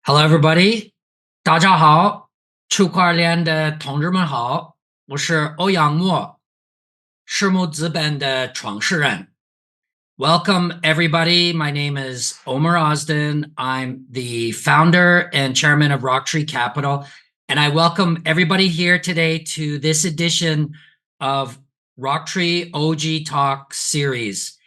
Hello, everybody. 大家好，区块链的同志们好，我是欧阳墨，私募资本的创始人。Welcome, everybody. My name is Omer Ozden. I'm the founder and chairman of Rocktree Capital, and I welcome everybody here today to this edition of RockTree OG Talks Series.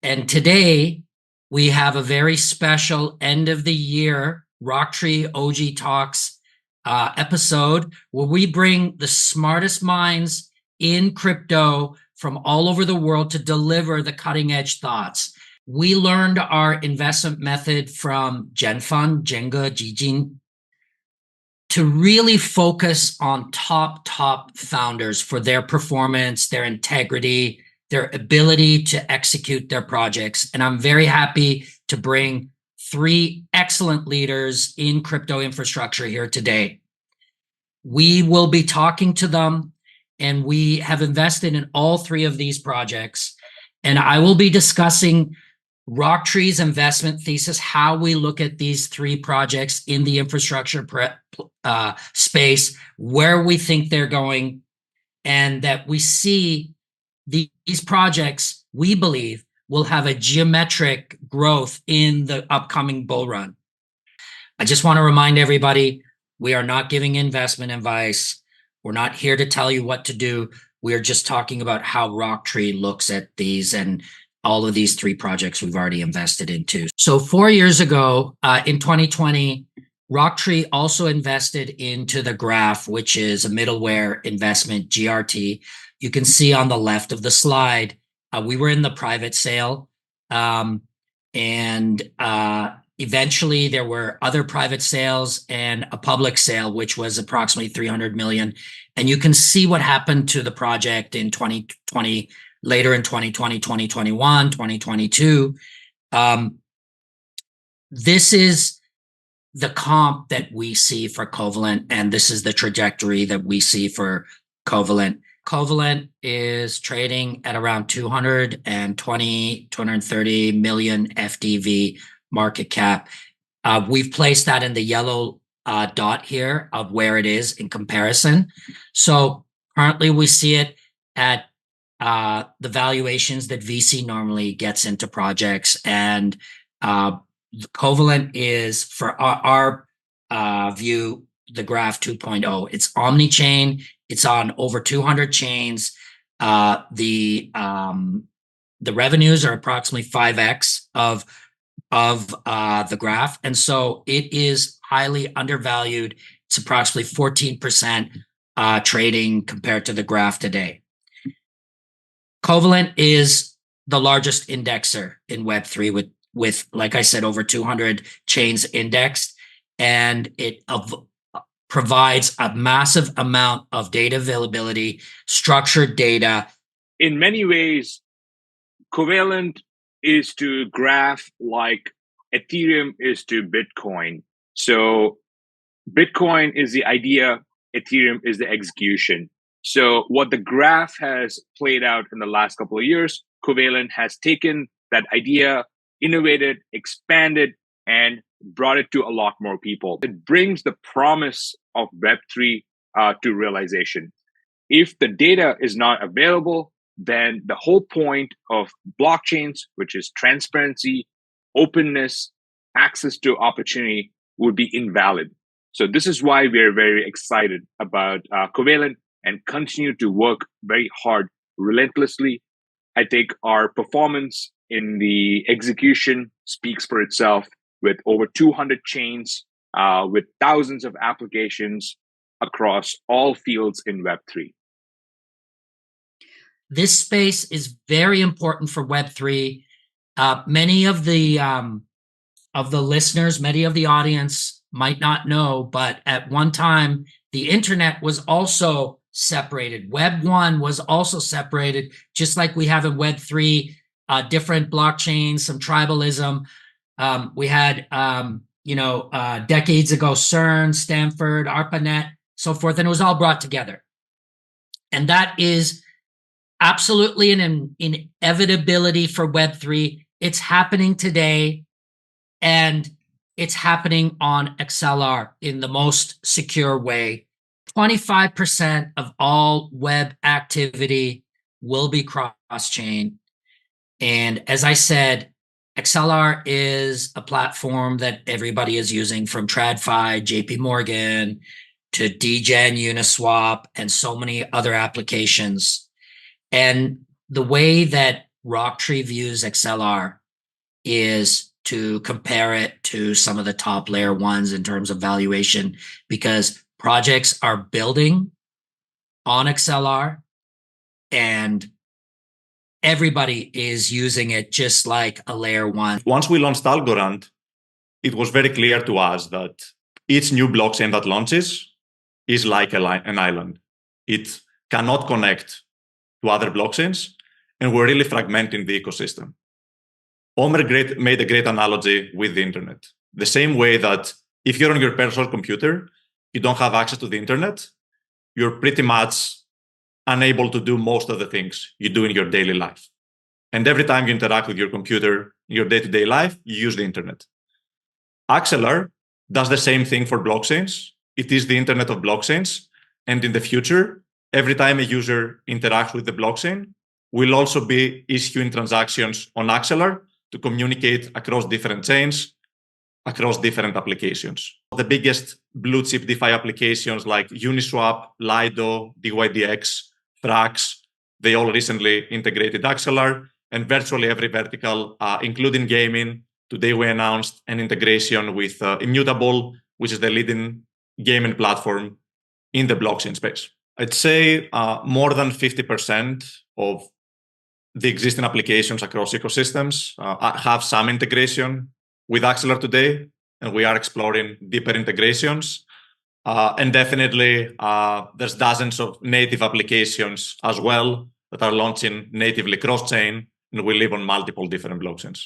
And today we have a very special end of the year RockTree OG Talks episode where we bring the smartest minds in crypto from all over the world to deliver the cutting edge thoughts. We learned our investment method from GenFund, Jenga, Jijin, to really focus on top founders for their performance, their integrity, their ability to execute their projects. And I'm very happy to bring three excellent leaders in crypto infrastructure here today. We will be talking to them, and we have invested in all three of these projects. And I will be discussing RockTree's investment thesis, how we look at these three projects in the infrastructure space, where we think they're going, and that we see these projects, we believe, will have a geometric growth in the upcoming bull run. I just want to remind everybody, we are not giving investment advice. We're not here to tell you what to do. We are just talking about how RockTree looks at these and all of these three projects we've already invested into. So 4 years ago, in 2020, RockTree also invested into the Graph, which is a middleware investment, GRT. You can see on the left of the slide, we were in the private sale, and eventually there were other private sales and a public sale, which was approximately 300 million. And you can see what happened to the project in 2020, later in 2020, 2021, 2022. This is the comp that we see for Covalent, and this is the trajectory that we see for Covalent. Covalent is trading at around 230 million FDV market cap. We've placed that in the yellow dot here of where it is in comparison. So currently we see it at the valuations that VC normally gets into projects, and Covalent is, for our view, the Graph 2.0. It's omni-chain. It's on over 200 chains. The revenues are approximately 5x of the Graph, and so it is highly undervalued. It's approximately 14% trading compared to the Graph today. Covalent is the largest indexer in Web3 with, like I said, over 200 chains indexed, and it provides a massive amount of data availability, structured data. In many ways, Covalent is to Graph like Ethereum is to Bitcoin. So Bitcoin is the idea, Ethereum is the execution. So what the Graph has played out in the last couple of years, Covalent has taken that idea, innovated, expanded, and brought it to a lot more people. It brings the promise of Web3 to realization. If the data is not available, then the whole point of blockchains, which is transparency, openness, access to opportunity, would be invalid. So this is why we're very excited about Covalent and continue to work very hard, relentlessly. I think our performance in the execution speaks for itself, with over 200 chains, with thousands of applications across all fields in Web3. This space is very important for Web3. Many of the listeners, many of the audience might not know, but at one time, the internet was also separated. Web 1 was also separated, just like we have in Web3, different blockchains, some tribalism. We had, decades ago, CERN, Stanford, ARPANET, so forth, and it was all brought together. And that is absolutely an inevitability for Web3. It's happening today. And it's happening on Axelar in the most secure way. 25% of all web activity will be cross-chain. And as I said, Axelar is a platform that everybody is using, from TradFi, JP Morgan, to DGen, Uniswap, and so many other applications. And the way that Rocktree views Axelar is to compare it to some of the top layer ones in terms of valuation, because projects are building on Axelar and everybody is using it just like a layer one. Once we launched Algorand, it was very clear to us that each new blockchain that launches is like an island. It cannot connect to other blockchains, and we're really fragmenting the ecosystem. Omer made a great analogy with the internet. The same way that if you're on your personal computer, you don't have access to the internet, you're pretty much unable to do most of the things you do in your daily life. And every time you interact with your computer in your day-to-day life, you use the internet. Axelar does the same thing for blockchains. It is the internet of blockchains. And in the future, every time a user interacts with the blockchain, we'll also be issuing transactions on Axelar to communicate across different chains, across different applications. The biggest blue chip DeFi applications like Uniswap, Lido, DYDX, Frax, they all recently integrated Axelar, and virtually every vertical, including gaming. Today we announced an integration with Immutable, which is the leading gaming platform in the blockchain space. I'd say more than 50% of the existing applications across ecosystems have some integration with Axelar today, and we are exploring deeper integrations. And definitely, there's dozens of native applications as well that are launching natively cross-chain, and we live on multiple different blockchains.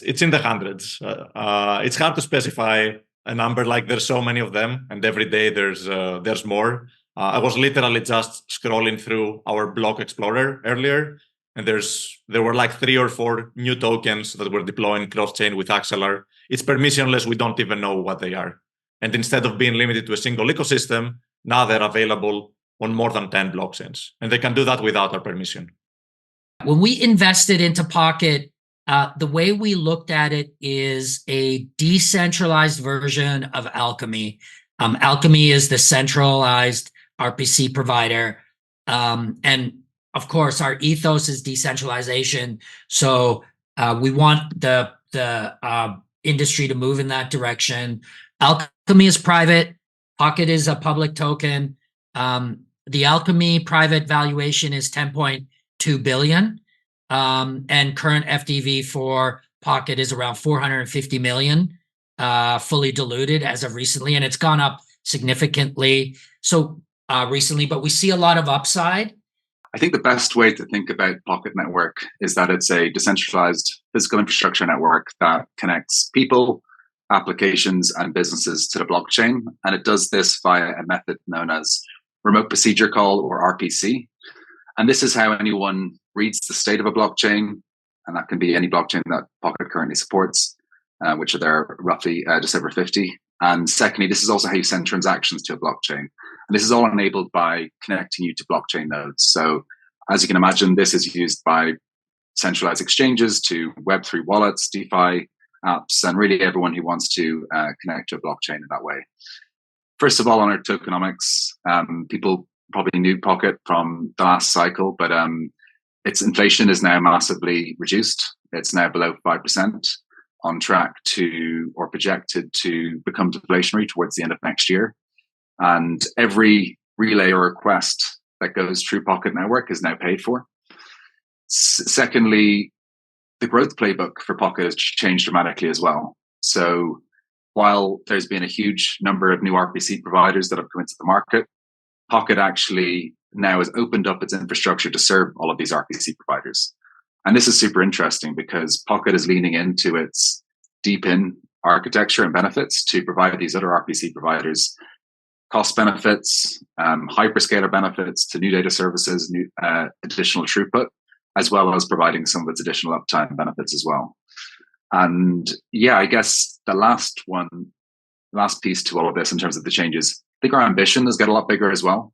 It's in the hundreds. It's hard to specify a number, like there's so many of them, and every day there's more. I was literally just scrolling through our block explorer earlier, and there were like 3 or 4 new tokens that were deploying cross-chain with Axelar. It's permissionless, we don't even know what they are. And instead of being limited to a single ecosystem, now they're available on more than 10 blockchains. And they can do that without our permission. When we invested into Pocket, the way we looked at it is a decentralized version of Alchemy. Alchemy is the centralized RPC provider. And of course, our ethos is decentralization. So we want the industry to move in that direction. Alchemy is private. Pocket is a public token. The Alchemy private valuation is 10.2 billion. And current FDV for Pocket is around 450 million, fully diluted as of recently. And it's gone up significantly recently, but we see a lot of upside. I think the best way to think about Pocket Network is that it's a decentralized physical infrastructure network that connects people, applications, and businesses to the blockchain. And it does this via a method known as remote procedure call, or RPC. And this is how anyone reads the state of a blockchain, and that can be any blockchain that Pocket currently supports, which are there roughly just over 50. And secondly, this is also how you send transactions to a blockchain. And this is all enabled by connecting you to blockchain nodes. So as you can imagine, this is used by centralized exchanges to Web3 wallets, DeFi apps, and really everyone who wants to connect to a blockchain in that way. First of all, on our tokenomics, people probably knew Pocket from the last cycle, but its inflation is now massively reduced. It's now below 5%, on track to, or projected to, become deflationary towards the end of next year. And every relay or request that goes through Pocket Network is now paid for. Secondly, the growth playbook for Pocket has changed dramatically as well. So while there's been a huge number of new RPC providers that have come into the market, Pocket actually now has opened up its infrastructure to serve all of these RPC providers. And this is super interesting because Pocket is leaning into its deep-in architecture and benefits to provide these other RPC providers cost benefits, hyperscaler benefits to new data services, new additional throughput, as well as providing some of its additional uptime benefits as well. And yeah, I guess the last piece to all of this in terms of the changes, I think our ambition has got a lot bigger as well.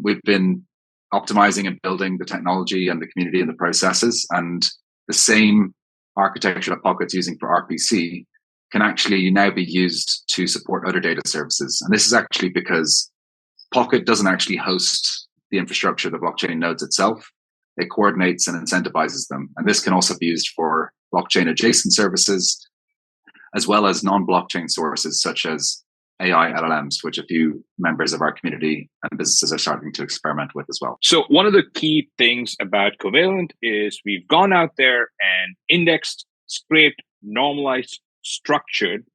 We've been optimizing and building the technology and the community and the processes, and the same architecture that Pocket's using for RPC can actually now be used to support other data services. And this is actually because Pocket doesn't actually host the infrastructure, the blockchain nodes itself. It coordinates and incentivizes them. And this can also be used for blockchain adjacent services, as well as non-blockchain sources such as AI LLMs, which a few members of our community and businesses are starting to experiment with as well. So one of the key things about Covalent is we've gone out there and indexed, scraped, normalized, structured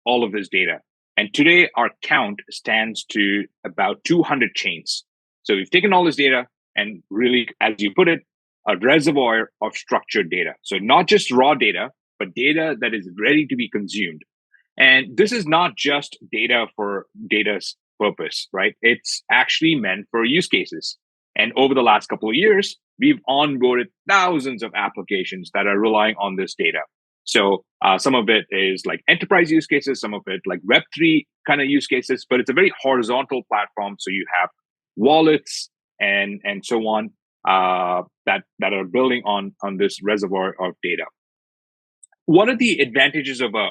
all of this data. And today our count stands to about 200 chains. So we've taken all this data and really, as you put it, a reservoir of structured data. So not just raw data, but data that is ready to be consumed. And this is not just data for data's purpose, right? It's actually meant for use cases. And over the last couple of years, we've onboarded thousands of applications that are relying on this data. So some of it is like enterprise use cases, some of it like Web3 kind of use cases, but it's a very horizontal platform. So you have wallets and so on that are building on this reservoir of data. One of the advantages of a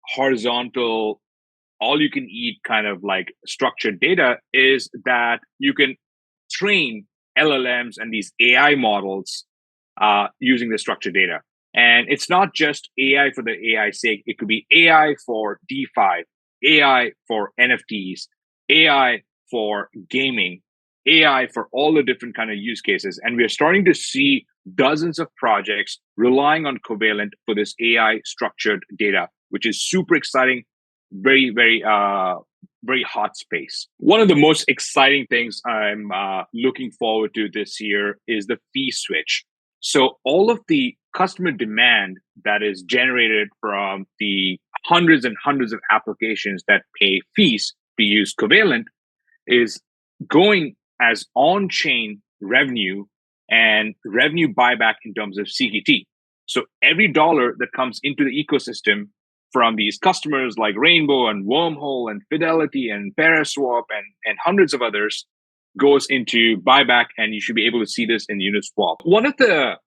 horizontal, all-you-can-eat kind of like structured data is that you can train LLMs and these AI models using the structured data. And it's not just AI for the AI's sake. It could be AI for DeFi, AI for NFTs, AI for gaming, AI for all the different kind of use cases. And we're starting to see dozens of projects relying on Covalent for this AI structured data, which is super exciting, very, very, very hot space. One of the most exciting things I'm looking forward to this year is the fee switch. So all of the customer demand that is generated from the hundreds and hundreds of applications that pay fees to use Covalent is going as on-chain revenue and revenue buyback in terms of CKT. So every dollar that comes into the ecosystem from these customers like Rainbow and Wormhole and Fidelity and Paraswap and hundreds of others goes into buyback, and you should be able to see this in Uniswap. One of the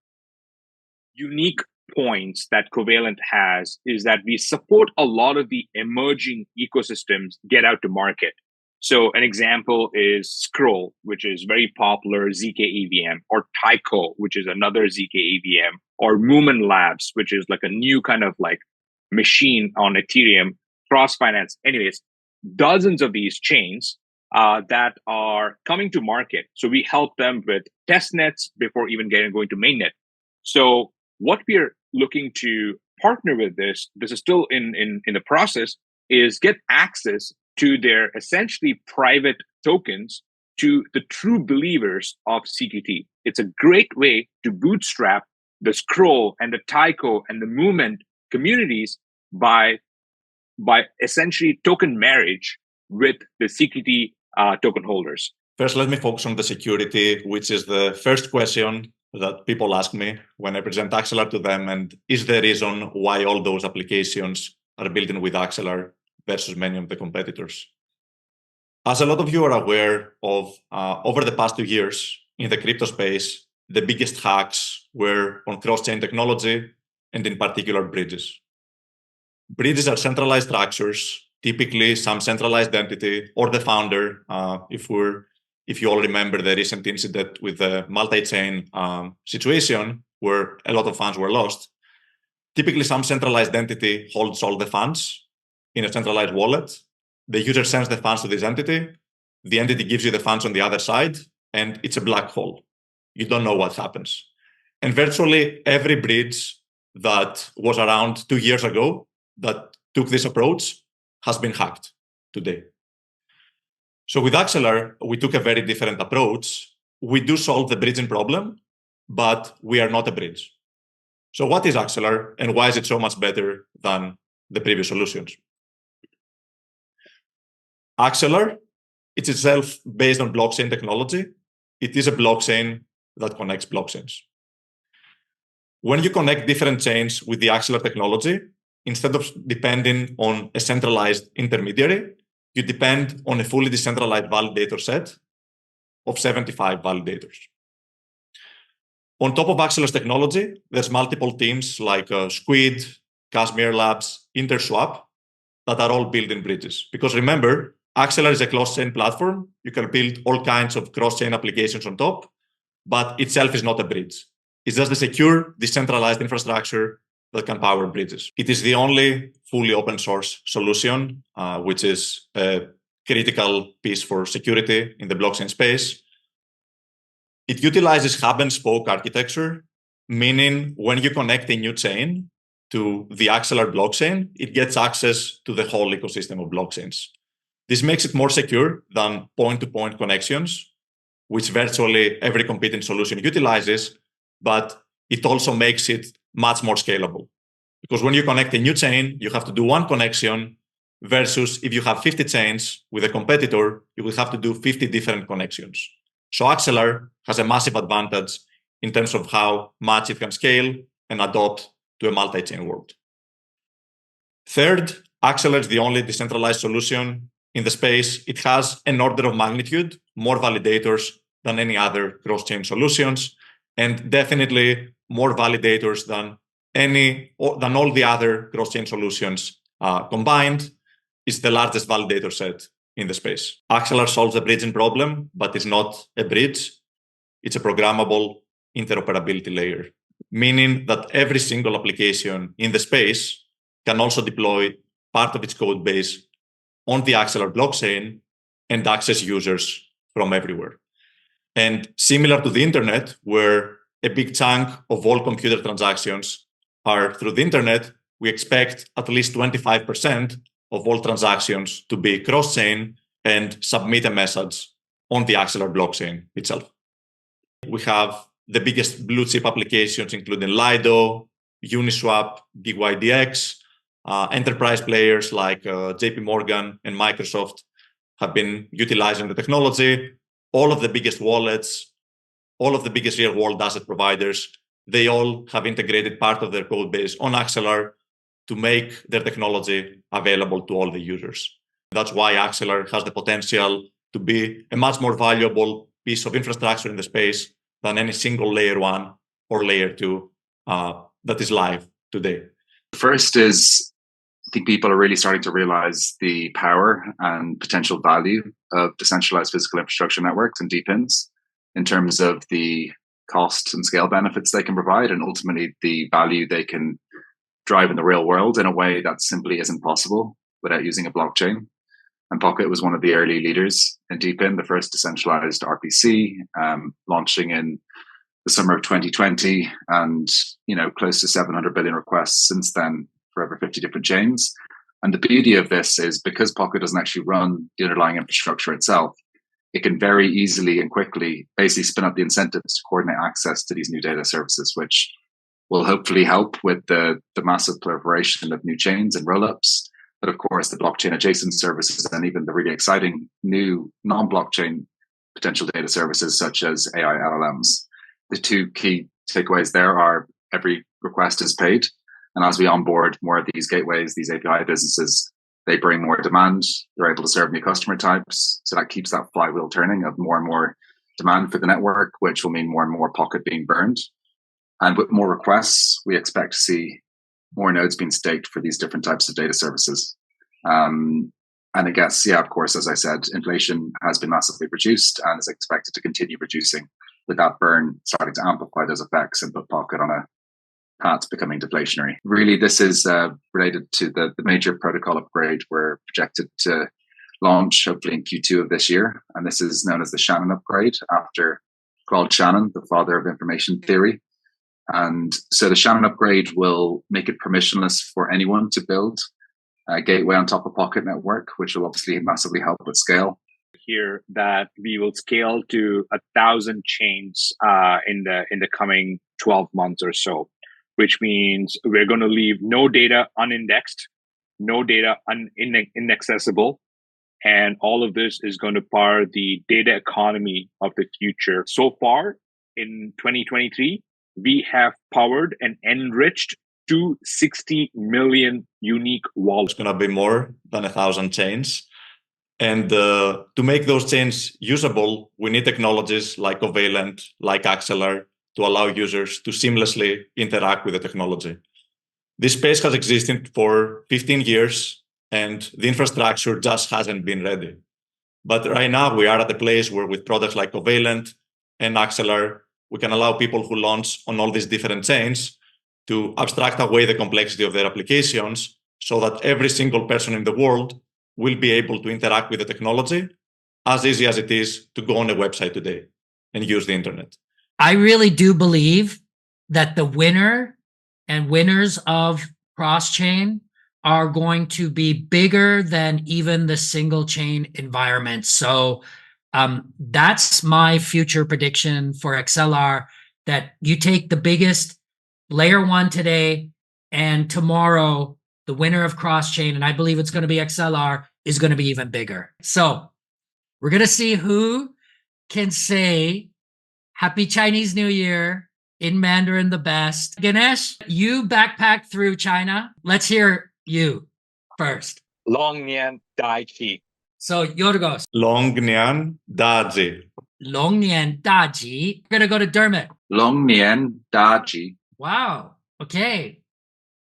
unique points that Covalent has is that we support a lot of the emerging ecosystems get out to market. So an example is Scroll, which is very popular ZK EVM, or Tyco, which is another ZK EVM, or Moomin Labs, which is like a new kind of like machine on Ethereum, cross finance. Anyways, dozens of these chains that are coming to market. So we help them with test nets before even going to mainnet. So what we're looking to partner with this is still in the process, is get access to their essentially private tokens to the true believers of CKT. It's a great way to bootstrap the Scroll and the Tyco and the Movement communities by essentially token marriage with the CKT token holders. First, let me focus on the security, which is the first question that people ask me when I present Axelar to them, and is the reason why all those applications are built in with Axelar versus many of the competitors. As a lot of you are aware of, over the past 2 years in the crypto space, the biggest hacks were on cross-chain technology and in particular bridges. Bridges are centralized structures, typically some centralized entity or the founder. If you all remember the recent incident with the multi-chain situation where a lot of funds were lost, typically some centralized entity holds all the funds in a centralized wallet. The user sends the funds to this entity. The entity gives you the funds on the other side, and it's a black hole. You don't know what happens. And virtually every bridge that was around 2 years ago that took this approach has been hacked today. So with Axelar, we took a very different approach. We do solve the bridging problem, but we are not a bridge. So what is Axelar, and why is it so much better than the previous solutions? Axelar, it's itself based on blockchain technology. It is a blockchain that connects blockchains. when you connect different chains with the Axelar technology, instead of depending on a centralized intermediary, you depend on a fully decentralized validator set of 75 validators. On top of Axelar's technology, there's multiple teams like Squid, Kashmir Labs, Interswap that are all building bridges. Because remember, Axelar is a cross-chain platform. You can build all kinds of cross-chain applications on top, but itself is not a bridge. It's just a secure, decentralized infrastructure that can power bridges. It is the only fully open source solution, which is a critical piece for security in the blockchain space. It utilizes hub and spoke architecture, meaning when you connect a new chain to the Axelar blockchain, it gets access to the whole ecosystem of blockchains. This makes it more secure than point-to-point connections, which virtually every competing solution utilizes, but it also makes it much more scalable. Because when you connect a new chain, you have to do one connection versus if you have 50 chains with a competitor, you will have to do 50 different connections. So Axelar has a massive advantage in terms of how much it can scale and adopt to a multi-chain world. Third, Axelar is the only decentralized solution in the space. It has an order of magnitude more validators than any other cross-chain solutions, and definitely more validators than all the other cross-chain solutions combined. Is the largest validator set in the space. Axelar solves the bridging problem, but it's not a bridge. It's a programmable interoperability layer, meaning that every single application in the space can also deploy part of its code base on the Axelar blockchain and access users from everywhere. And similar to the internet, where a big chunk of all computer transactions are through the internet, we expect at least 25% of all transactions to be cross-chain and submit a message on the Axelar blockchain itself. We have the biggest blue chip applications, including Lido, Uniswap, DYDX. Enterprise players like JP Morgan and Microsoft have been utilizing the technology. All of the biggest wallets, all of the biggest real-world asset providers, they all have integrated part of their code base on Axelar to make their technology available to all the users. That's why Axelar has the potential to be a much more valuable piece of infrastructure in the space than any single layer 1 or layer 2 that is live today. First is, I think people are really starting to realize the power and potential value of decentralized physical infrastructure networks and DPINs in terms of the cost and scale benefits they can provide, and ultimately the value they can drive in the real world in a way that simply isn't possible without using a blockchain. And Pocket was one of the early leaders in DPIN, the first decentralized RPC, launching in the summer of 2020, and close to 700 billion requests since then for over 50 different chains. And the beauty of this is because Pocket doesn't actually run the underlying infrastructure itself, it can very easily and quickly basically spin up the incentives to coordinate access to these new data services, which will hopefully help with the massive proliferation of new chains and rollups. But of course, the blockchain adjacent services and even the really exciting new non-blockchain potential data services such as AI LLMs. The two key takeaways there are every request is paid. And as we onboard more of these gateways, these API businesses, they bring more demand. They're able to serve new customer types. So that keeps that flywheel turning of more and more demand for the network, which will mean more and more Pocket being burned. And with more requests, we expect to see more nodes being staked for these different types of data services. And I guess, of course, as I said, inflation has been massively reduced and is expected to continue reducing, with that burn starting to amplify those effects and put Pocket on a path becoming deflationary. Really, this is related to the major protocol upgrade we're projected to launch hopefully in Q2 of this year. And this is known as the Shannon upgrade, after Claude Shannon, the father of information theory. And so the Shannon upgrade will make it permissionless for anyone to build a gateway on top of Pocket Network, which will obviously massively help with scale. Here that we will scale to 1,000 chains in the coming 12 months or so, which means we're going to leave no data unindexed, no data inaccessible, and all of this is going to power the data economy of the future. So far in 2023, we have powered and enriched 260 million unique wallets. It's going to be more than 1,000 chains. And to make those chains usable, we need technologies like Covalent, like Axelar, to allow users to seamlessly interact with the technology. This space has existed for 15 years, and the infrastructure just hasn't been ready. But right now, we are at a place where with products like Covalent and Axelar, we can allow people who launch on all these different chains to abstract away the complexity of their applications so that every single person in the world will be able to interact with the technology as easy as it is to go on a website today and use the internet. I really do believe that the winner and winners of cross-chain are going to be bigger than even the single chain environment. So that's my future prediction for Axelar, that you take the biggest layer one today, and tomorrow the winner of cross-chain, and I believe it's going to be Axelar, is going to be even bigger. So we're going to see who can say Happy Chinese New Year in Mandarin the best. Ganesh, you backpacked through China. Let's hear you first. Long Nian Dai Chi. So Georgios. Long Nian Daji. Long Nian Daji. We're going to go to Dermot. Long Nian Daji. Wow. Okay.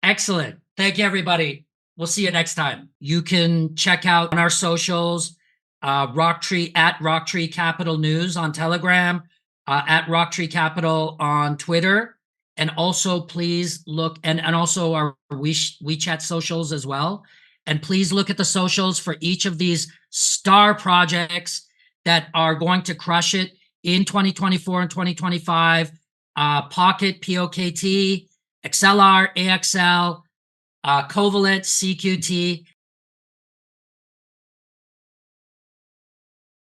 Excellent. Thank you, everybody. We'll see you next time. You can check out on our socials, RockTree at RockTree Capital News on Telegram, at RockTree Capital on Twitter, and also please look, and also our WeChat socials as well. And please look at the socials for each of these star projects that are going to crush it in 2024 and 2025. Pocket, POKT, Axelar, AXL, Covalent, CQT,